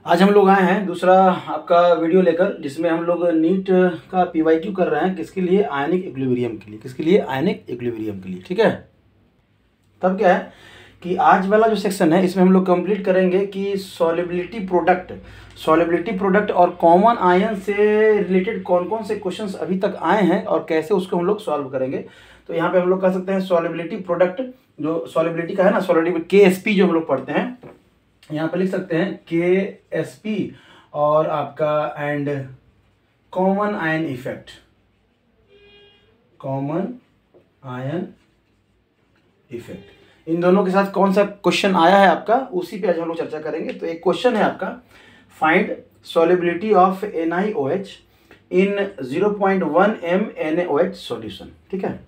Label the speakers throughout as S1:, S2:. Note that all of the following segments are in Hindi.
S1: आज हम लोग आए हैं दूसरा आपका वीडियो लेकर, जिसमें हम लोग नीट का पीवाईक्यू कर रहे हैं। किसके लिए? आयनिक इक्विलिब्रियम के लिए। किसके लिए? आयनिक इक्विलिब्रियम के लिए। ठीक है। तब क्या है कि आज वाला जो सेक्शन है इसमें हम लोग कंप्लीट करेंगे कि सॉलिबिलिटी प्रोडक्ट और कॉमन आयन से रिलेटेड कौन कौन से क्वेश्चंस अभी तक आए हैं और कैसे उसको हम लोग सॉल्व करेंगे। तो यहाँ पे हम लोग कह सकते हैं सॉलिबिलिटी प्रोडक्ट, जो सॉलिबिलिटी का है ना, सॉलिबिलिटी KSP जो हम लोग पढ़ते हैं, यहाँ पे लिख सकते हैं KSP और आपका एंड कॉमन आयन इफेक्ट, इन दोनों के साथ कौन सा क्वेश्चन आया है आपका, उसी पे आज हम लोग चर्चा करेंगे। तो एक क्वेश्चन है आपका, find solubility of NiOH in 0.1 m NaOH solution. ठीक है,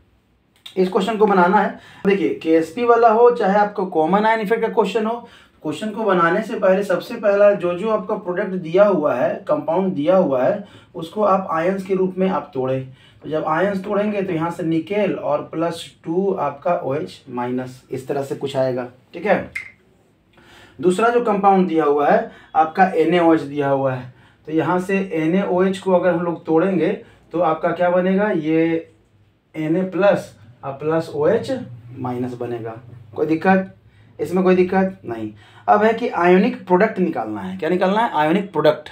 S1: इस क्वेश्चन को बनाना है। देखिए, KSP वाला हो चाहे आपको कॉमन आयन इफेक्ट का क्वेश्चन हो, क्वेश्चन को बनाने से पहले सबसे पहला जो आपका प्रोडक्ट दिया हुआ है, कंपाउंड दिया हुआ है, उसको आप आयंस के रूप में आप तोड़ें। तो जब आयंस तोड़ेंगे तो यहाँ से निकेल और +2 आपका OH माइनस, इस तरह से कुछ आएगा। ठीक है। दूसरा जो कंपाउंड दिया हुआ है आपका NaOH दिया हुआ है, तो यहाँ से NaOH को अगर हम लोग तोड़ेंगे तो आपका क्या बनेगा, ये Na प्लस OH माइनस बनेगा। कोई दिक्कत? इसमें कोई दिक्कत नहीं। अब है कि आयोनिक प्रोडक्ट निकालना है। क्या निकालना है? Ionic product.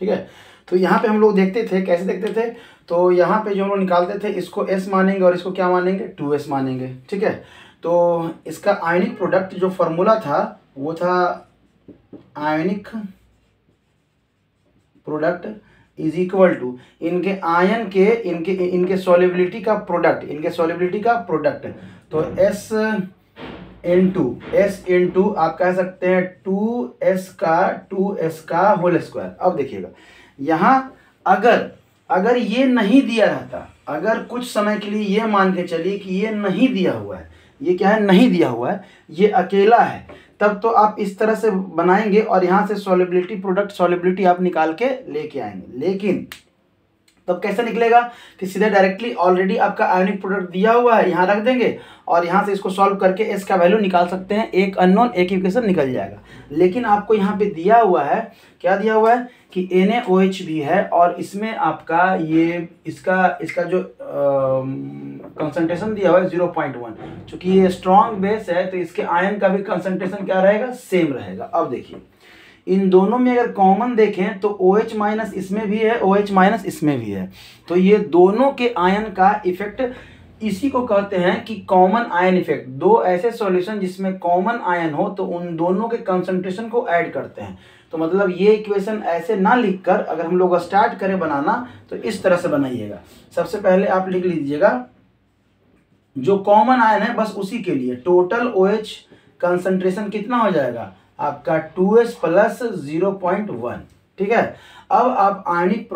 S1: ठीक है। तो यहाँ पे हम लोग देखते थे, कैसे देखते थे, तो यहाँ पे जो हम लोग निकालते थे, इसको S मानेंगे और इसको क्या मानेंगे, 2S मानेंगे। ठीक है। तो इसका आयोनिक प्रोडक्ट जो फॉर्मूला था वो था ionic product is equal to इनके आयन के इनके सॉलिबिलिटी का प्रोडक्ट, तो S इंटू आप कह सकते हैं 2S का होल स्क्वायर। अब देखिएगा, यहाँ अगर ये नहीं दिया रहता, अगर कुछ समय के लिए ये मान के चलिए कि ये नहीं दिया हुआ है, ये क्या है, नहीं दिया हुआ है, ये अकेला है, तब तो आप इस तरह से बनाएंगे और यहाँ से सॉलिबिलिटी आप निकाल के लेके आएंगे। लेकिन तब कैसे निकलेगा कि सीधे डायरेक्टली ऑलरेडी आपका आयोनिक प्रोडक्ट दिया हुआ है, यहाँ रख देंगे और यहाँ से इसको सॉल्व करके S का वैल्यू निकाल सकते हैं। एक अननोन एक इक्वेशन निकल जाएगा। लेकिन आपको यहाँ पे दिया हुआ है, क्या दिया हुआ है कि NaOH भी है और इसमें आपका ये इसका जो कंसंट्रेशन दिया हुआ है 0.1। चूंकि ये स्ट्रॉन्ग बेस है तो इसके आयन का भी कंसंट्रेशन क्या रहेगा, सेम रहेगा। अब देखिए, इन दोनों में अगर कॉमन देखें तो OH माइनस इसमें भी है, OH माइनस इसमें भी है, तो ये दोनों के आयन का इफेक्ट, इसी को कहते हैं कि कॉमन आयन इफेक्ट। दो ऐसे सॉल्यूशन जिसमें कॉमन आयन हो तो उन दोनों के कंसंट्रेशन को ऐड करते हैं। तो मतलब ये इक्वेशन ऐसे ना लिखकर अगर हम लोग स्टार्ट करें बनाना तो इस तरह से बनाइएगा। सबसे पहले आप लिख लीजिएगा जो कॉमन आयन है बस उसी के लिए टोटल OH कंसंट्रेशन कितना हो जाएगा आपका 2S प्लस 0.1। ठीक है। अब आप ionic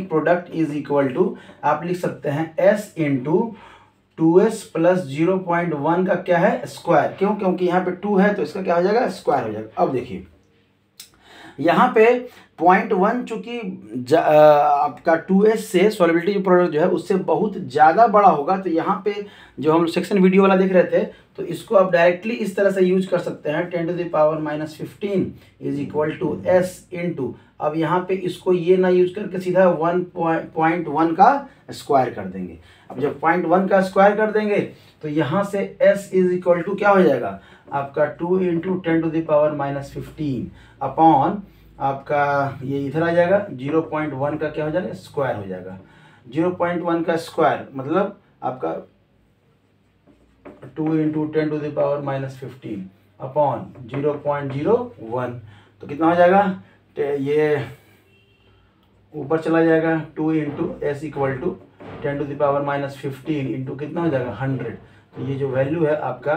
S1: product is equal to आप लिख सकते हैं S इंटू 2S प्लस 0.1 का क्या है, स्क्वायर। क्यों? क्योंकि यहाँ पे 2 है तो इसका क्या हो जाएगा, स्क्वायर हो जाएगा। अब देखिए, यहाँ पे 0.1 चूंकि आपका 2S से सॉलिबिलिटी प्रोडक्ट जो है उससे बहुत ज़्यादा बड़ा होगा, तो यहाँ पे जो हम सेक्शन वीडियो वाला देख रहे थे तो इसको आप डायरेक्टली इस तरह से यूज कर सकते हैं, 10⁻⁻15 is equal to S into, अब यहाँ पे इसको ये ना यूज करके सीधा 1.1 का स्क्वायर कर देंगे। अब जब 0.1 का स्क्वायर कर देंगे तो यहाँ से S इज इक्वल टू क्या हो जाएगा आपका 2 इंटू 10⁻⁻15 अपॉन आपका ये इधर आ जाएगा 0.1 का क्या हो जाएगा, स्क्वायर हो जाएगा। 0.1 का स्क्वायर मतलब आपका 2 इंटू 10⁻⁻15 अपॉन 0.01, तो कितना हो जाएगा, ये ऊपर चला जाएगा 2 into S equal to 10⁻⁻15 into कितना हो जाएगा 100। तो ये जो वैल्यू है आपका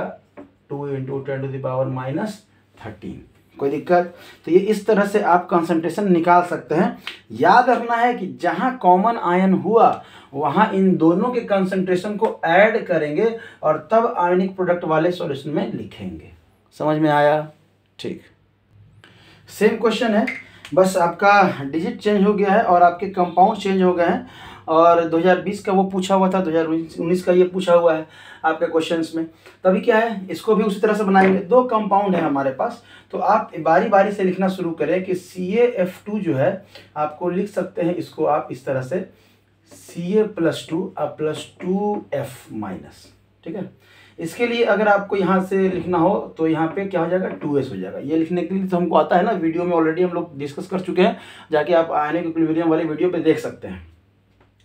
S1: 2 इंटू 10⁻⁻13। कोई दिक्कत? तो ये इस तरह से आप कंसंट्रेशन निकाल सकते हैं। याद रखना है कि जहां कॉमन आयन हुआ वहां इन दोनों के कंसंट्रेशन को ऐड करेंगे और तब आयनिक प्रोडक्ट वाले सॉल्यूशन में लिखेंगे। समझ में आया? ठीक, सेम क्वेश्चन है, बस आपका डिजिट चेंज हो गया है और आपके कंपाउंड चेंज हो गए हैं और 2020 का वो पूछा हुआ था, 2019 का ये पूछा हुआ है आपके क्वेश्चंस में। तभी क्या है, इसको भी उसी तरह से बनाएंगे। दो कंपाउंड है हमारे पास, तो आप बारी बारी से लिखना शुरू करें कि CaF2 जो है आपको लिख सकते हैं, इसको आप इस तरह से Ca+2 +2F-, ठीक है। इसके लिए अगर आपको यहाँ से लिखना हो तो यहाँ पे क्या हो जाएगा, 2s हो जाएगा। ये लिखने के लिए तो हमको आता है ना, वीडियो में ऑलरेडी हम लोग डिस्कस कर चुके हैं, जाके आप आयनिक इक्विलिब्रियम वाले वीडियो पे देख सकते हैं।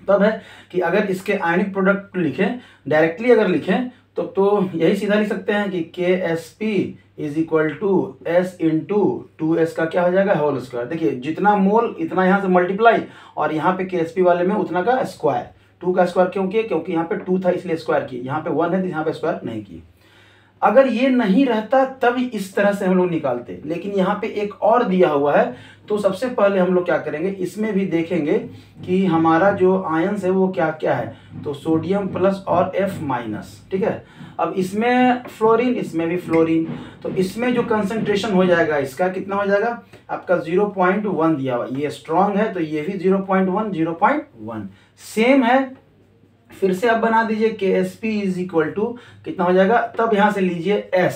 S1: तब है कि अगर इसके आयनिक प्रोडक्ट लिखें, डायरेक्टली अगर लिखें तो यही सीधा लिख सकते हैं कि KSP is equal to S into 2s का क्या हो जाएगा, होल स्क्वायर। देखिए जितना मोल इतना यहाँ से मल्टीप्लाई, और यहाँ पे KSP वाले में उतना का स्क्वायर। 2 का स्क्वायर क्यों किए, क्योंकि यहाँ पे 2 था इसलिए स्क्वायर किए, यहाँ पे 1 है तो यहाँ पे स्क्वायर नहीं किए। अगर ये नहीं रहता तब इस तरह से हम लोग निकालते, लेकिन यहाँ पे एक और दिया हुआ है, तो सबसे पहले हम लोग क्या करेंगे, इसमें भी देखेंगे कि हमारा जो आयंस है वो क्या क्या है। तो सोडियम प्लस और F-, ठीक है। अब इसमें फ्लोरीन, इसमें भी फ्लोरीन, तो इसमें जो कंसंट्रेशन हो जाएगा इसका कितना हो जाएगा आपका 0.1 दिया हुआ। ये स्ट्रॉन्ग है तो ये भी 0.1 सेम है। फिर से आप बना दीजिए KSP इज इक्वल टू कितना हो जाएगा, तब यहां से लीजिए S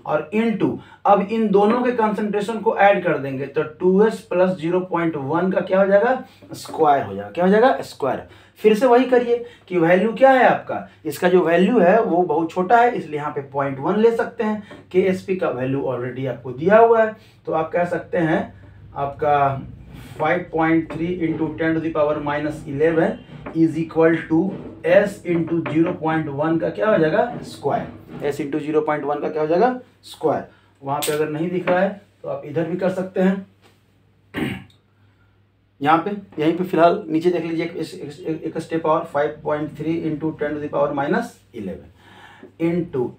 S1: और इनटू, अब इन दोनों के कंसंट्रेशन को ऐड कर देंगे तो 2s प्लस 0.1 का क्या हो जाएगा, स्क्वायर हो जाएगा। क्या हो जाएगा, स्क्वायर। फिर से वही करिए कि वैल्यू क्या है आपका, इसका जो वैल्यू है वो बहुत छोटा है, इसलिए यहाँ पे 0.1 ले सकते हैं। KSP का वैल्यू ऑलरेडी आपको दिया हुआ है, तो आप कह सकते हैं आपका 5.3 into 10⁻11 is equal to S into 0.1 का क्या हो जाएगा, स्क्वायर। S इंटू 0.1 का क्या हो जाएगा, स्क्वायर। वहां पे अगर नहीं दिख रहा है तो आप इधर भी कर सकते हैं। यहाँ पे यहीं पे फिलहाल नीचे देख लीजिए एक स्टेप और, 5.3 into 10⁻11 into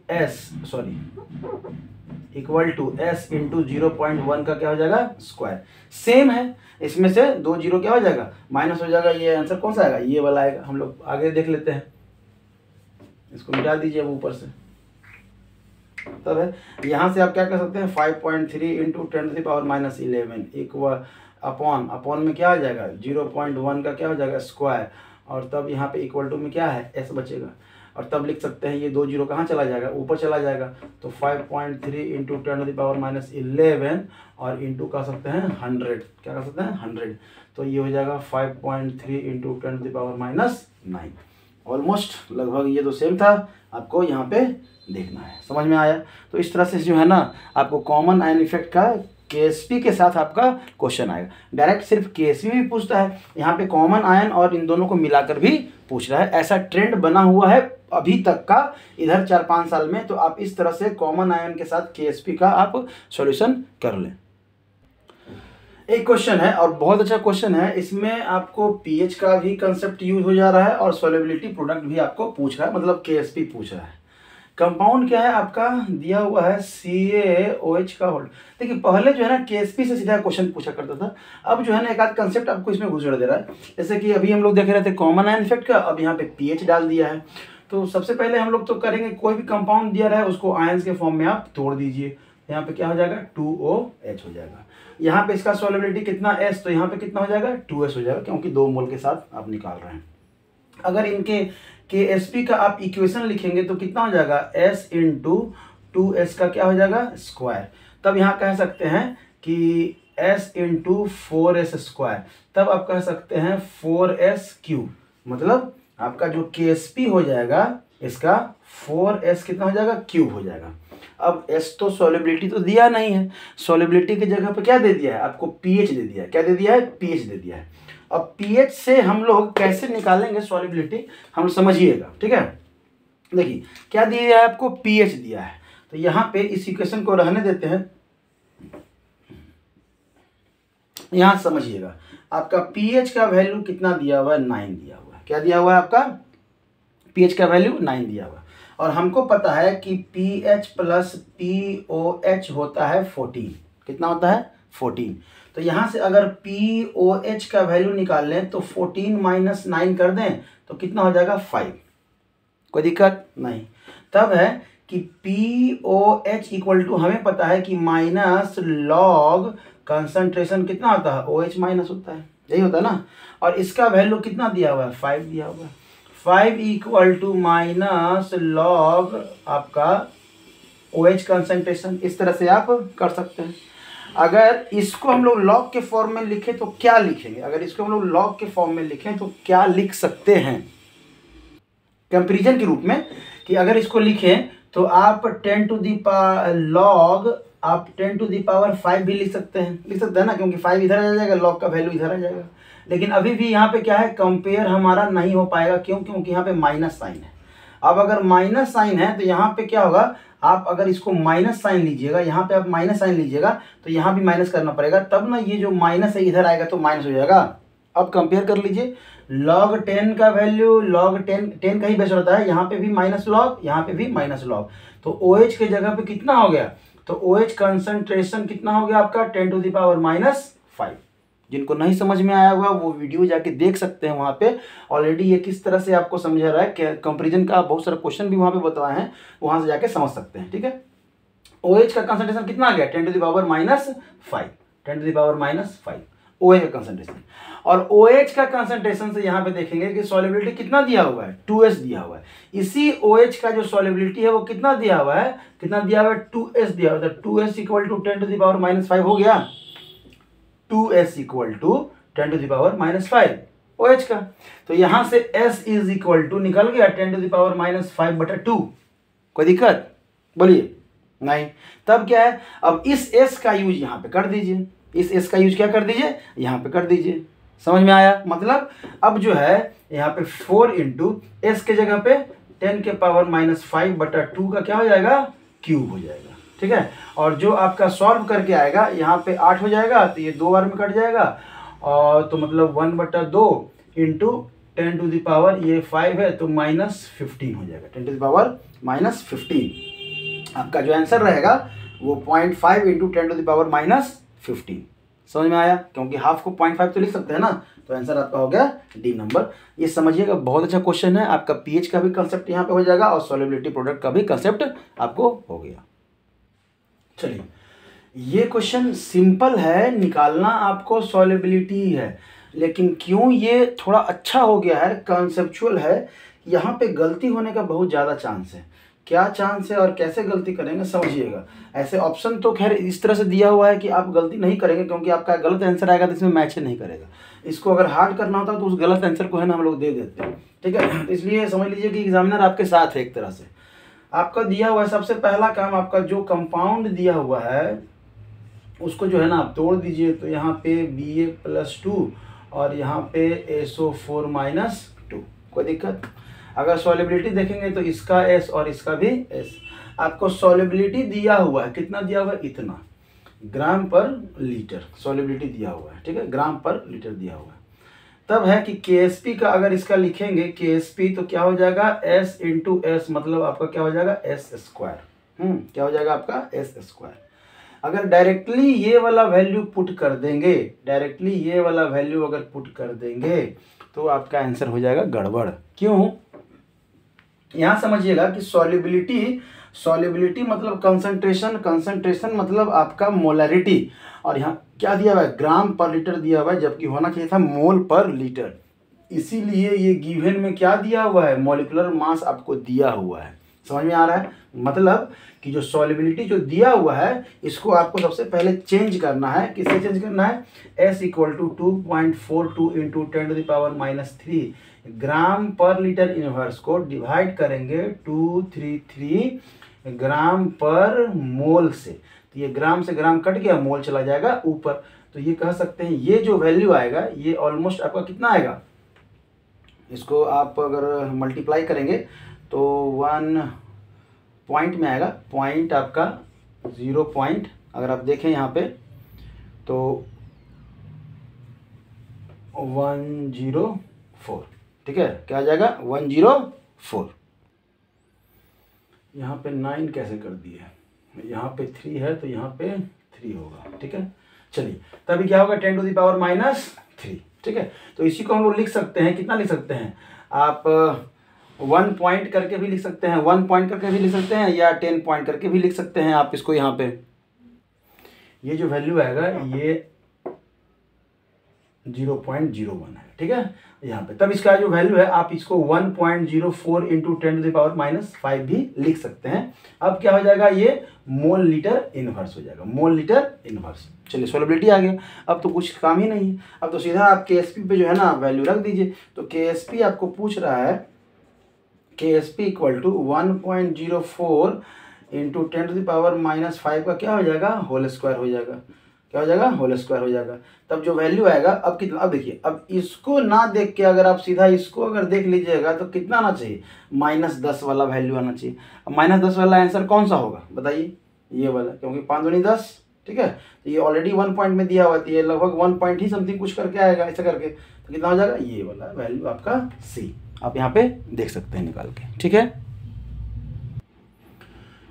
S1: equal to S into 0.1 का क्या हो जाएगा, स्क्वायर। सेम है, इसमें से 2 जीरो क्या हो जाएगा, माइनस हो जाएगा। ये आंसर कौन सा आएगा, ये वाला आएगा। हम लोग आगे देख लेते हैं, इसको मिटा दीजिए अब ऊपर से। तब है यहाँ से आप क्या कर सकते हैं, 5.3 इंटू 10⁻11 इक्वल अपॉन में क्या आ जाएगा, 0.1 का क्या हो जाएगा, स्क्वायर। और तब यहाँ पे इक्वल टू में क्या है, S बचेगा। और तब लिख सकते हैं ये 2 जीरो कहाँ चला जाएगा, ऊपर चला जाएगा। तो 5.3 इंटू 10⁻11 और इंटू कर सकते हैं 100, क्या कर सकते हैं 100। तो ये हो जाएगा 5.3 इंटू 10⁻9। ऑलमोस्ट लगभग ये तो सेम था, आपको यहाँ पे देखना है। समझ में आया। तो इस तरह से जो है ना आपको कॉमन आयन इफेक्ट का KSP के साथ आपका क्वेश्चन आएगा। डायरेक्ट सिर्फ KSP भी पूछता है, यहाँ पे कॉमन आयन और इन दोनों को मिलाकर भी पूछ रहा है। ऐसा ट्रेंड बना हुआ है अभी तक का इधर 4-5 साल में। तो आप इस तरह से कॉमन आयन के साथ KSP का आप सॉल्यूशन कर लें। एक क्वेश्चन है और बहुत अच्छा क्वेश्चन है, इसमें आपको pH का भी कंसेप्ट यूज हो जा रहा है और सॉल्युबिलिटी प्रोडक्ट भी आपको पूछ रहा है, मतलब KSP पूछ रहा है। कंपाउंड क्या है आपका दिया हुआ है CaOH का होल्ड। देखिए पहले जो है ना KSP से सीधा क्वेश्चन पूछा करता था, अब जो है ना एक आध कंसेप्ट आपको इसमें घुसड़ दे रहा है। जैसे कि अभी हम लोग देख रहे थे कॉमन आयन इफेक्ट का, अब यहाँ पे pH डाल दिया है। तो सबसे पहले हम लोग तो करेंगे, कोई भी कंपाउंड दिया रहा है उसको आयंस के फॉर्म में आप तोड़ दीजिए। यहाँ पे क्या हो जाएगा, 2OH हो जाएगा। यहाँ पे इसका सॉल्युबिलिटी कितना S, तो यहाँ पे कितना हो जाएगा 2S हो जाएगा, क्योंकि 2 मोल के साथ आप निकाल रहे हैं। अगर इनके KSP का आप इक्वेशन लिखेंगे तो कितना हो जाएगा, S इंटू 2S का क्या हो जाएगा, स्क्वायर। तब यहाँ कह सकते हैं कि S इंटू 4S स्क्वायर। तब आप कह सकते हैं 4S क्यूब, मतलब आपका जो KSP हो जाएगा इसका 4S कितना हो जाएगा, क्यूब हो जाएगा। अब S तो सॉल्युबिलिटी तो दिया नहीं है, सॉल्युबिलिटी की जगह पे क्या दे दिया है आपको, pH दे दिया है। क्या दे दिया है, pH दे दिया है। अब pH से हम लोग कैसे निकालेंगे सॉल्युबिलिटी, हम समझिएगा, ठीक है। देखिए क्या दिया है आपको, pH दिया है। तो यहाँ पे इस इक्वेशन को रहने देते हैं, यहाँ समझिएगा आपका pH का वैल्यू कितना दिया हुआ है, 9 दिया हुआ है। क्या दिया हुआ है आपका, pH का वैल्यू 9 दिया हुआ है। और हमको पता है कि pH प्लस POH होता है 14। कितना होता है, 14। तो यहाँ से अगर POH का वैल्यू निकाल लें तो 14 माइनस 9 कर दें तो कितना हो जाएगा, 5। कोई दिक्कत नहीं। तब है कि POH इक्वल टू, हमें पता है कि माइनस लॉग कंसंट्रेशन कितना होता है, OH माइनस होता है, यही होता है ना। और इसका वैल्यू कितना दिया हुआ है, 5 दिया हुआ है। 5 इक्वल टू माइनस लॉग आपका OH कंसंट्रेशन। इस तरह से आप कर सकते हैं। अगर इसको हम लोग लॉग के फॉर्म में लिखें तो क्या लिखेंगे, अगर इसको हम लोग लॉग के फॉर्म में लिखें तो क्या लिख सकते हैं कंपैरिजन के रूप में, कि अगर इसको लिखें तो आप 10 टू दी लॉग आप 10 टू दी पावर 5 भी लिख सकते हैं ना, क्योंकि 5 इधर आ जाएगा, लॉग का वैल्यू इधर आ जाएगा। लेकिन अभी भी यहाँ पे क्या है, कंपेयर हमारा नहीं हो पाएगा। क्यों? क्योंकि यहाँ पे माइनस साइन है। अब अगर माइनस साइन है तो यहाँ पे क्या होगा, आप अगर इसको माइनस साइन लीजिएगा, यहाँ पे आप माइनस साइन लीजिएगा तो यहाँ भी माइनस करना पड़ेगा, तब ना ये जो माइनस है इधर आएगा तो माइनस हो जाएगा। अब कंपेयर कर लीजिए, log 10 का वैल्यू log 10 का ही बेस होता है, यहाँ पे भी माइनस लॉग, यहाँ पे भी माइनस लॉग, तो OH के जगह पे कितना हो गया, तो OH कंसंट्रेशन कितना हो गया आपका 10 टू द पावर -5। जिनको नहीं समझ में आया होगा वो वीडियो जाके देख सकते हैं, वहाँ पे ऑलरेडी ये किस तरह से आपको समझा रहा है कि कंपैरिजन का बहुत सारा क्वेश्चन भी वहाँ पे बताए हैं, वहाँ से जाके समझ सकते हैं। ठीक है, OH का कंसंट्रेशन कितना आ गया 10 to the power -5, 10 to the power -5 OH का कंसंट्रेशन। और OH का कंसंट्रेशन से यहाँ पे देखेंगे कि सॉल्युबिलिटी कितना दिया हुआ है, 2S दिया हुआ है। इसी OH का जो सॉल्युबिलिटी है वो कितना दिया हुआ है, 2S दिया हुआ है। 2S equal to 10 to the power -5 हो गया, 2S equal to 10 to the power -5 OH का। तो यहाँ से S इज इक्वल टू निकल गया 10 टू द पावर -5/2। कोई दिक्कत बोलिए? नहीं। तब क्या है, अब इस S का यूज यहाँ पे कर दीजिए, इस S का यूज क्या कर दीजिए, यहाँ पे कर दीजिए। समझ में आया? मतलब अब जो है यहाँ पे 4 इंटू S के जगह पे 10 के पावर -5/2 का क्या हो जाएगा, क्यूब हो जाएगा। ठीक है, और जो आपका सॉल्व करके आएगा यहाँ पे 8 हो जाएगा, तो ये 2 बार में कट जाएगा, और तो मतलब 1/2 इंटू 10 टू द पावर ये 5 है तो -15 हो जाएगा, 10 टू द पावर -15। आपका जो आंसर रहेगा वो 0.5 इंटू 10 टू द पावर -15। समझ में आया? क्योंकि हाफ को 0.5 तो लिख सकते हैं ना, तो आंसर आपका हो गया डी नंबर। ये समझिएगा, बहुत अच्छा क्वेश्चन है। आपका पीएच का भी कंसेप्ट यहाँ पे हो जाएगा और सॉल्युबिलिटी प्रोडक्ट का भी कंसेप्ट आपको हो गया। चलिए, ये क्वेश्चन सिंपल है, निकालना आपको सॉल्युबिलिटी ही है, लेकिन क्यों ये थोड़ा अच्छा हो गया है, कंसेप्चुअल है, यहाँ पे गलती होने का बहुत ज़्यादा चांस है। क्या चांस है और कैसे गलती करेंगे समझिएगा। ऐसे ऑप्शन तो खैर इस तरह से दिया हुआ है कि आप गलती नहीं करेंगे, क्योंकि आपका गलत आंसर आएगा तो इसमें मैच नहीं करेगा। इसको अगर हार्ड करना होता तो उस गलत आंसर को है ना हम लोग दे देते हैं। ठीक है, तो इसलिए समझ लीजिए कि एग्जामिनर आपके साथ है एक तरह से। आपका दिया हुआ है सबसे पहला काम, आपका जो कंपाउंड दिया हुआ है उसको जो है ना आप तोड़ दीजिए। तो यहाँ पे Ba+2 और यहाँ पे SO4-2। कोई दिक्कत? अगर सॉल्युबिलिटी देखेंगे तो इसका S और इसका भी S। आपको सॉल्युबिलिटी दिया हुआ है, कितना दिया हुआ है, इतना ग्राम पर लीटर सॉल्युबिलिटी दिया हुआ है। ठीक है, ग्राम पर लीटर दिया हुआ है। तब है कि KSP का अगर इसका लिखेंगे KSP तो क्या हो जाएगा, S इंटू S, मतलब आपका क्या हो जाएगा S²। क्या हो जाएगा आपका S²। अगर डायरेक्टली ये वाला वैल्यू पुट कर देंगे, डायरेक्टली ये वाला वैल्यू अगर पुट कर देंगे तो आपका आंसर हो जाएगा गड़बड़। क्यों? यहाँ समझिएगा कि सॉल्युबिलिटी मतलब कंसंट्रेशन, कंसंट्रेशन मतलब आपका मोलरिटी, और यहाँ क्या दिया हुआ है, ग्राम पर लीटर दिया हुआ है, जबकि होना चाहिए था मोल पर लीटर। इसीलिए ये गिवन में क्या दिया हुआ है, मॉलिक्यूलर मास आपको दिया हुआ है। समझ में आ रहा है? मतलब कि जो सॉल्युबिलिटी जो दिया हुआ है इसको आपको सबसे पहले चेंज करना है। किससे चेंज करना है? S equal to 2.42 into 10 to the power -3 gram per litre inverse को डिवाइड करेंगे 233 ग्राम पर मोल से। तो ये ग्राम से ग्राम कट गया, मोल चला जाएगा ऊपर। तो ये कह सकते हैं ये जो वैल्यू आएगा ये ऑलमोस्ट आपका कितना आएगा, इसको आप अगर मल्टीप्लाई करेंगे तो 1 पॉइंट में आएगा। पॉइंट आपका 0 पॉइंट, अगर आप देखें यहाँ पे तो 104। ठीक है, क्या आ जाएगा 104। यहाँ पे 9 कैसे कर दिए, यहाँ पे 3 है तो यहाँ पे 3 होगा। ठीक है, चलिए तभी क्या होगा 10 टू द पावर -3। ठीक है, तो इसी को हम लोग लिख सकते हैं, कितना लिख सकते हैं आप, 1 पॉइंट करके भी लिख सकते हैं, 1 पॉइंट करके भी लिख सकते हैं, या 10 पॉइंट करके भी लिख सकते हैं आप इसको। यहाँ पे ये जो वैल्यू आएगा ये 0.01 है, ठीक है यहाँ पे। तब इसका जो वैल्यू है आप इसको 1.04 इंटू 10⁻⁵ भी लिख सकते हैं। अब क्या हो जाएगा, ये मोल लीटर इनवर्स हो जाएगा, मोल लीटर इनवर्स। चलिए सोलबिलिटी आ गया, अब तो कुछ काम ही नहीं है, अब तो सीधा आप KSP पे जो है ना वैल्यू रख दीजिए। तो KSP आपको पूछ रहा है, KSP इक्वल टू 1.04 इंटू 10⁻⁵ का क्या हो जाएगा, होल स्क्वायर हो जाएगा, क्या हो जाएगा, होल स्क्वायर हो जाएगा। तब जो वैल्यू आएगा, अब कितना, अब देखिए, अब इसको ना देख के अगर आप सीधा इसको अगर देख लीजिएगा तो कितना आना चाहिए, -10 वाला वैल्यू आना चाहिए। अब -10 वाला आंसर कौन सा होगा बताइए, ये वाला, क्योंकि 5 दूनी 10, ठीक है। तो ये ऑलरेडी 1 पॉइंट में दिया हुआ है, तो ये लगभग 1 पॉइंट ही समथिंग कुछ करके आएगा, ऐसा करके। तो कितना हो जाएगा, ये वाला वैल्यू आपका सी, आप यहाँ पे देख सकते हैं निकाल के, ठीक है।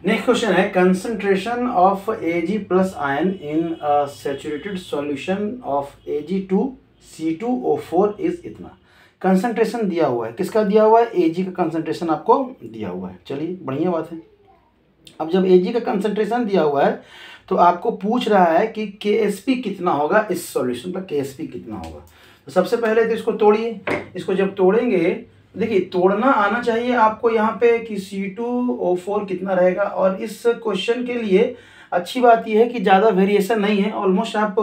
S1: नेक्स्ट क्वेश्चन है, concentration of Ag plus ion in saturated solution of Ag2C2O4 is इतना। कंसंट्रेशन दिया हुआ है, किसका दिया हुआ है, Ag का कंसंट्रेशन आपको दिया हुआ है। चलिए बढ़िया बात है। अब जब Ag का कंसंट्रेशन दिया हुआ है तो आपको पूछ रहा है कि KSP कितना होगा इस सॉल्यूशन का, KSP कितना होगा। तो सबसे पहले तो इसको तोड़िए, इसको जब तोड़ेंगे, देखिए तोड़ना आना चाहिए आपको यहाँ पे कि C2O4 कितना रहेगा। और इस क्वेश्चन के लिए अच्छी बात यह है कि ज़्यादा वेरिएशन नहीं है, ऑलमोस्ट आप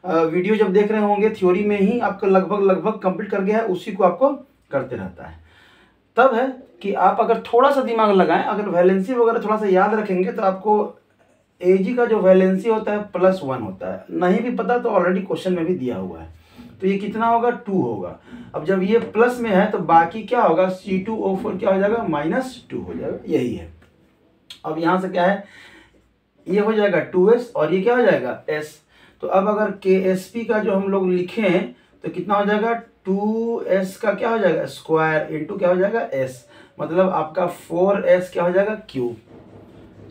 S1: वीडियो जब देख रहे होंगे थ्योरी में ही आपका लगभग कंप्लीट कर गया है, उसी को आपको करते रहता है। तब है कि आप अगर थोड़ा सा दिमाग लगाएं, अगर वैलेंसी वगैरह थोड़ा सा याद रखेंगे तो आपको Ag का जो वैलेंसी होता है +1 होता है, नहीं भी पता तो ऑलरेडी क्वेश्चन में भी दिया हुआ है। तो ये कितना होगा, 2 होगा। अब जब ये प्लस में है तो बाकी क्या होगा, C2O4 क्या हो जाएगा, -2 हो जाएगा, यही है। अब यहाँ से क्या है, ये हो जाएगा 2s और ये क्या हो जाएगा, s। तो अब अगर KSP का जो हम लोग लिखें तो कितना हो जाएगा, 2s का क्या हो जाएगा, स्क्वायर इंटू क्या हो जाएगा, s, मतलब आपका 4s क्या हो जाएगा, क्यूब।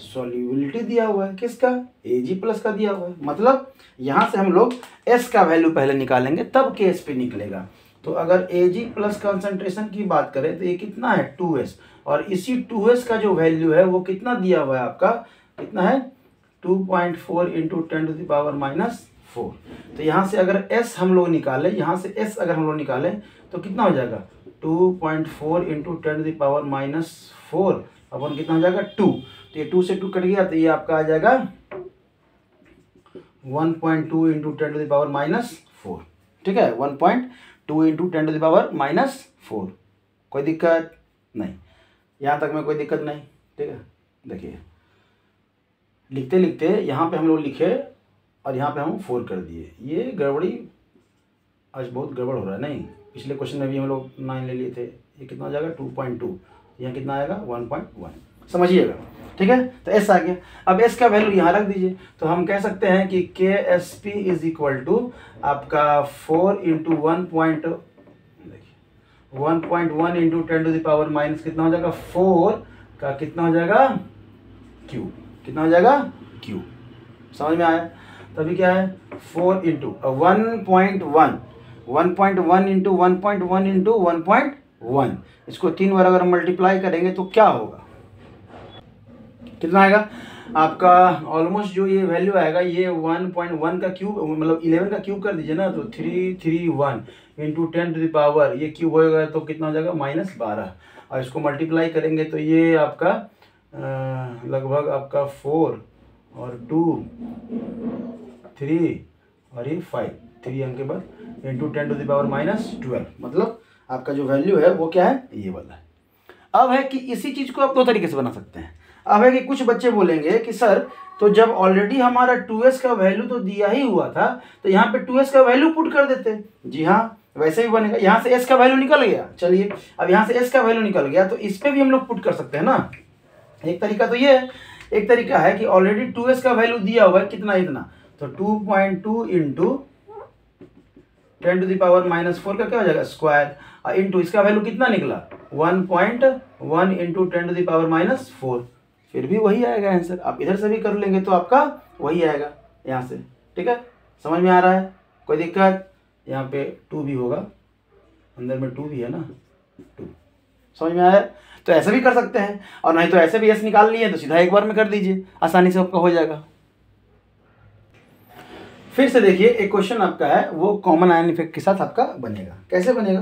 S1: सॉल्युबिलिटी दिया हुआ है किसका, Ag प्लस का दिया हुआ है, मतलब यहाँ से हम लोग S का वैल्यू पहले निकालेंगे तब KSP निकलेगा। तो अगर Ag प्लस कंसंट्रेशन की बात करें तो ये कितना है, 2s, और इसी 2s का जो वैल्यू है वो कितना दिया हुआ है आपका, कितना है, 2.4 इंटू 10⁻⁴। तो यहाँ से अगर S हम लोग निकालें, यहाँ से S अगर हम लोग निकालें तो कितना हो जाएगा, 2.4 इंटू 10⁻⁴ अपन कितना हो जाएगा, 2। तो ये 2 से 2 कट गया तो ये आपका आ जाएगा 1.2 इंटू 10⁻⁴, ठीक है, 1.2 इंटू 10⁻⁴। कोई दिक्कत नहीं, यहाँ तक में कोई दिक्कत नहीं, ठीक है। देखिए लिखते लिखते यहाँ पे हम लोग लिखे और यहाँ पे हम 4 कर दिए, ये गड़बड़ी आज बहुत गड़बड़ हो रहा है। नहीं, पिछले क्वेश्चन में भी हम लोग 9 ले लिए थे, ये कितना हो जाएगा, 2.2, यहाँ कितना आएगा, 1.1, समझिएगा, ठीक है। तो S आ गया। अब S का वैल्यू यहाँ रख दीजिए, तो हम कह सकते हैं कि KSP इज इक्वल टू आपका 4 इंटू 1.1 इंटू 10⁻⁻, कितना हो जाएगा, 4 का कितना हो जाएगा, क्यूब, कितना हो जाएगा, क्यूब। समझ में आया। तभी क्या है, 4 इंटू 1.1 इंटू 1.1 इंटू 1.1, इसको 3 बार अगर मल्टीप्लाई करेंगे तो क्या होगा, कितना आएगा आपका, ऑलमोस्ट जो ये वैल्यू आएगा ये 1.1 का क्यूब, मतलब 11 का क्यूब कर दीजिए ना, तो 331 इंटू 10⁻, ये क्यूब होएगा तो कितना हो जाएगा, -12, और इसको मल्टीप्लाई करेंगे तो ये आपका लगभग आपका 4 और 2 3 और ये 5, 3 अंक के बाद इंटू 10⁻⁻12, मतलब आपका जो वैल्यू है वो क्या है, ये वाला है। अब है कि इसी चीज़ को आप 2 तरीके से बना सकते हैं। अब है कि कुछ बच्चे बोलेंगे कि सर तो जब ऑलरेडी हमारा 2s का वैल्यू तो दिया ही हुआ था तो यहाँ पे 2s का वैल्यू पुट कर देते। जी हाँ, वैसे भी बनेगा। यहाँ से s का वैल्यू निकल गया, चलिए अब यहाँ से s का वैल्यू निकल गया तो इस पर भी हम लोग पुट कर सकते हैं ना। एक तरीका तो ये है, एक तरीका है कि ऑलरेडी 2s का वैल्यू दिया हुआ है कितना, इतना, तो 2.2 इंटू 10⁻⁻4 का क्या हो जाएगा, स्क्वायर, और इंटू इसका वैल्यू कितना निकला, 1.1 इंटू 10⁻⁴, फिर भी वही आएगा आंसर। आप इधर से भी कर लेंगे तो आपका वही आएगा यहाँ से, ठीक है। समझ में आ रहा है, कोई दिक्कत, यहाँ पे 2 भी होगा, अंदर में 2 भी है ना, 2, समझ में आया। तो ऐसे भी कर सकते हैं, और नहीं तो ऐसे भी एस निकाल लिए तो सीधा एक बार में कर दीजिए, आसानी से आपका हो जाएगा। फिर से देखिए एक क्वेश्चन आपका है वो कॉमन आयन इफेक्ट के साथ आपका बनेगा। कैसे बनेगा?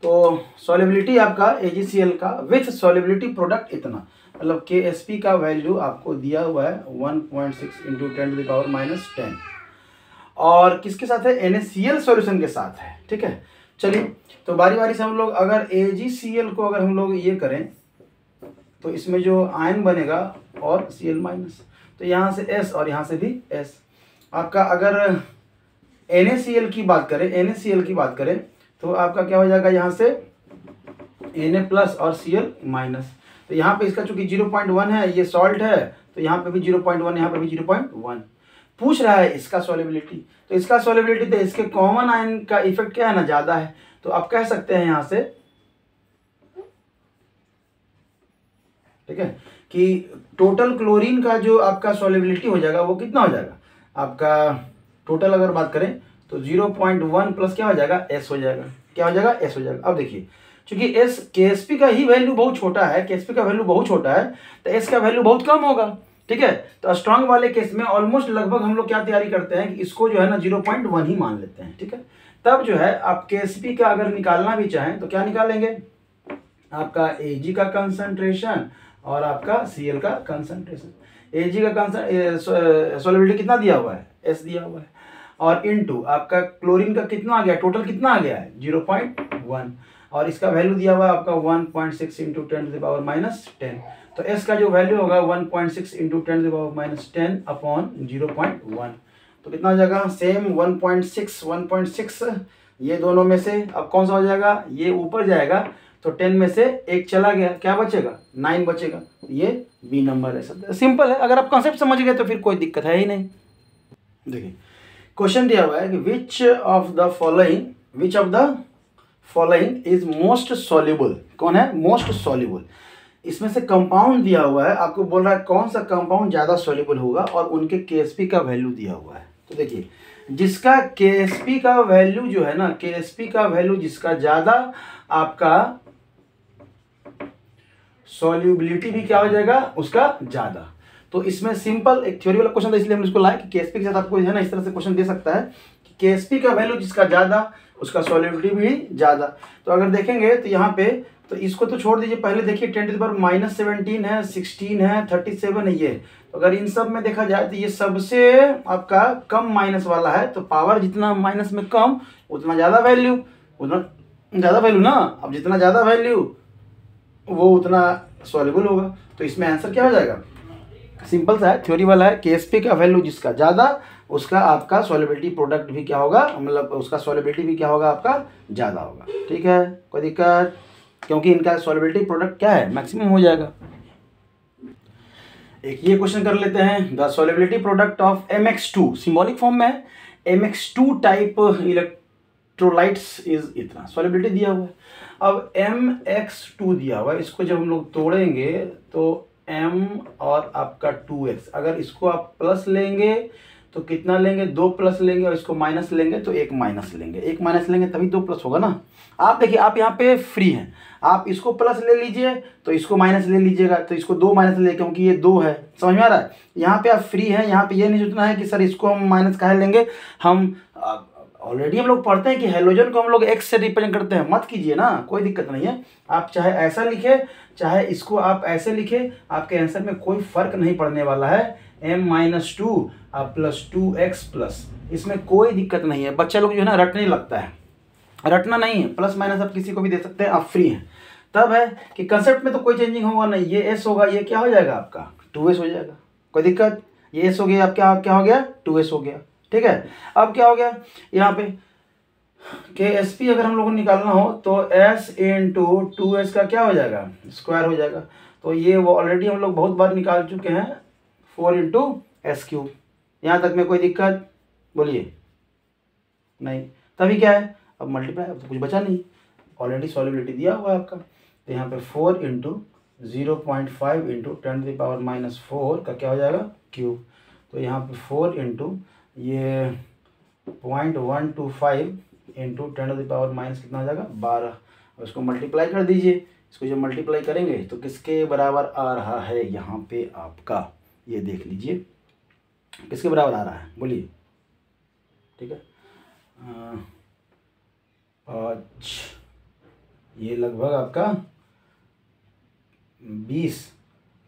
S1: तो सॉल्युबिलिटी आपका AgCl का विथ सॉल्युबिलिटी प्रोडक्ट इतना, मतलब KSP का वैल्यू आपको दिया हुआ है 1.6 इंटू 10⁻⁻10 और किसके साथ है? NaCl सॉल्यूशन के साथ है। ठीक है, चलिए तो बारी बारी से हम लोग अगर AgCl को अगर हम लोग ये करें तो इसमें जो आयन बनेगा और Cl माइनस, तो यहाँ से S और यहाँ से भी S आपका। अगर NaCl की बात करें तो आपका क्या हो जाएगा? यहाँ से Na प्लस और Cl माइनस। तो यहाँ पे इसका चूंकि 0.1 है, ये सॉल्ट है, तो यहाँ पे भी 0.1, यहाँ पे भी 0.1 पूछ रहा है इसका सॉल्युबिलिटी। तो इसका सॉल्युबिलिटी तो इसके कॉमन आयन का इफेक्ट क्या है ना, ज़्यादा है। तो आप कह सकते हैं यहाँ से, ठीक है, कि टोटल क्लोरीन का जो आपका सॉल्युबिलिटी हो जाएगा वो कितना हो जाएगा आपका? टोटल अगर बात करें तो 0.1 प्लस क्या हो जाएगा? S हो जाएगा। क्या हो जाएगा? S हो जाएगा। अब देखिए चूंकि S KSP का ही वैल्यू बहुत छोटा है, KSP का वैल्यू बहुत छोटा है, तो S का वैल्यू बहुत कम होगा। ठीक है, तो स्ट्रांग वाले केस में ऑलमोस्ट लगभग हम लोग क्या तैयारी करते हैं कि इसको जो है ना 0.1 ही मान लेते हैं। ठीक है, तब जो है आप KSP का अगर निकालना भी चाहें तो क्या निकालेंगे? आपका Ag का कंसंट्रेशन और आपका Cl का कंसंट्रेशन। Ag का सॉल्युबिलिटी कितना दिया हुआ है? S दिया हुआ है, और इनटू आपका क्लोरीन का कितना आ गया? टोटल कितना आ गया है? 0.1, और इसका वैल्यू दिया हुआ है आपका 1.6 इंटू 10⁻⁻10। तो S का जो वैल्यू होगा 1.6 इंटू 10⁻⁻10 अपॉन 0.1, तो कितना हो जाएगा? सेम 1.6 ये दोनों में से अब कौन सा हो जाएगा? ये ऊपर जाएगा, तो 10 में से एक चला गया, क्या बचेगा? 9 बचेगा। ये बी नंबर है। सिंपल है, अगर आप कॉन्सेप्ट समझ गए तो फिर कोई दिक्कत है ही नहीं। देखिए क्वेश्चन दिया हुआ है कि which of the following is most soluble. कौन है मोस्ट सॉल्युबल? इसमें से कंपाउंड दिया हुआ है, आपको बोल रहा है कौन सा कंपाउंड ज़्यादा सॉल्युबल होगा और उनके KSP का वैल्यू दिया हुआ है। तो देखिए जिसका KSP का वैल्यू जो है ना, KSP का वैल्यू जिसका ज़्यादा, आपका सॉल्युबिलिटी भी क्या हो जाएगा? उसका ज़्यादा। तो इसमें सिंपल एक थ्योरी वाला क्वेश्चन था, इसलिए हमने इसको लाया कि KSP के साथ आपको है ना इस तरह से क्वेश्चन दे सकता है कि KSP का वैल्यू जिसका ज़्यादा उसका सॉल्युबिलिटी भी ज़्यादा। तो अगर देखेंगे तो यहाँ पे, तो इसको तो छोड़ दीजिए, पहले देखिए 10⁻⁻17 है, 16 है, 37 है ये। तो अगर इन सब में देखा जाए तो ये सबसे आपका कम माइनस वाला है, तो पावर जितना माइनस में कम उतना ज़्यादा वैल्यू, ना। अब जितना ज़्यादा वैल्यू वो उतना सॉल्युबल होगा। तो इसमें आंसर क्या हो जाएगा? सिंपल सा है, थ्योरी वाला है। KSP का वैल्यू जिसका ज़्यादा उसका आपका सॉल्युबिलिटी प्रोडक्ट भी क्या होगा, मतलब उसका सॉल्युबिलिटी भी क्या होगा? आपका ज़्यादा होगा। ठीक है, कोई दिक्कत? क्योंकि इनका सॉल्युबिलिटी प्रोडक्ट क्या है? मैक्सिमम हो जाएगा। एक ये क्वेश्चन कर लेते हैं, the solubility product of MX2 symbolic form में है, MX2 टाइप इलेक्ट्रोलाइट्स इज इतना, सॉल्युबिलिटी दिया हुआ है। अब MX2 दिया हुआ है, इसको जब हम लोग तोड़ेंगे तो M और आपका 2x, अगर इसको आप प्लस लेंगे तो कितना लेंगे? 2 प्लस लेंगे, और इसको माइनस लेंगे तो 1 माइनस लेंगे। 1 माइनस लेंगे तभी 2 प्लस होगा ना। आप देखिए आप यहाँ पे फ्री हैं, आप इसको प्लस ले लीजिए तो इसको माइनस ले लीजिएगा, तो इसको 2 माइनस ले, क्योंकि ये 2 है। समझ में आ रहा है? यहाँ पे आप फ्री हैं, यहाँ पे ये नहीं सोचना है कि सर इसको हम माइनस काहे लेंगे। हम ऑलरेडी हम लोग पढ़ते हैं कि हेलोजन को हम लोग x से रिप्रेजेंट करते हैं, मत कीजिए ना, कोई दिक्कत नहीं है। आप चाहे ऐसा लिखे चाहे इसको आप ऐसे लिखे, आपके आंसर में कोई फर्क नहीं पड़ने वाला है। M-2 प्लस 2x प्लस, इसमें कोई दिक्कत नहीं है। बच्चा लोग जो है ना रटने लगता है, रटना नहीं है, प्लस माइनस आप किसी को भी दे सकते हैं, आप फ्री हैं। तब है कि कंसेप्ट में तो कोई चेंजिंग होगा नहीं, ये S होगा, ये क्या हो जाएगा आपका 2S हो जाएगा। कोई दिक्कत? ये S हो गया, अब क्या हो गया? 2S हो गया। ठीक है, अब क्या हो गया यहाँ पे? KSP अगर हम लोगों को निकालना हो तो S इंटू 2S का क्या हो जाएगा? स्क्वायर हो जाएगा। तो ये वो ऑलरेडी हम लोग बहुत बार निकाल चुके हैं, 4 इंटू S3। यहाँ तक में कोई दिक्कत? बोलिए नहीं। तभी क्या है? अब मल्टीप्लाई, अब तो कुछ बचा नहीं, ऑलरेडी सॉल्युबिलिटी दिया हुआ है आपका। तो यहाँ पे 4 इंटू 0.5 इंटू 10⁻⁻4 का क्या हो जाएगा? क्यूब। तो यहाँ पे 4 इंटू ये 0.125 इंटू 10⁻⁻ कितना हो जाएगा? 12। और इसको मल्टीप्लाई कर दीजिए, इसको जब मल्टीप्लाई करेंगे तो किसके बराबर आ रहा है? यहाँ पे आपका ये देख लीजिए किसके बराबर आ रहा है, बोलिए। ठीक है। 5, ये लगभग आपका 20,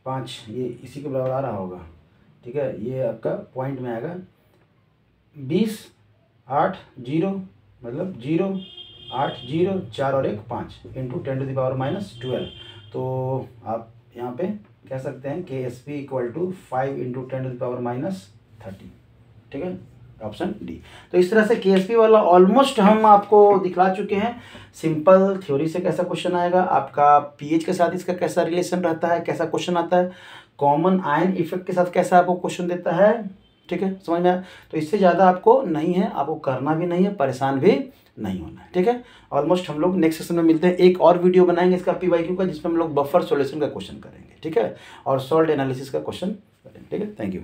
S1: 5 ये इसी के बराबर आ रहा होगा, ठीक है। ये आपका पॉइंट में आएगा 20, 8, 0 मतलब 0, 8, 0, 4 और 1 5 इंटू 10⁻⁻12। तो आप यहाँ पे कह सकते हैं KSP = 5 इंटू 10⁻⁻30, ठीक है, ऑप्शन डी। तो इस तरह से KSP वाला ऑलमोस्ट हम आपको दिखला चुके हैं। सिंपल थ्योरी से कैसा क्वेश्चन आएगा, आपका pH के साथ इसका कैसा रिलेशन रहता है, कैसा क्वेश्चन आता है, कॉमन आयन इफेक्ट के साथ कैसा आपको क्वेश्चन देता है, ठीक है, समझ में आया। तो इससे ज़्यादा आपको नहीं है, आपको करना भी नहीं है, परेशान भी नहीं होना है, ठीक है। ऑलमोस्ट हम लोग नेक्स्ट सेशन में मिलते हैं, एक और वीडियो बनाएंगे इसका PYQ का, जिसमें हम लोग बफर सॉल्यूशन का क्वेश्चन करेंगे, ठीक है, और सॉल्ट एनालिसिस का क्वेश्चन करेंगे, ठीक है। Thank you.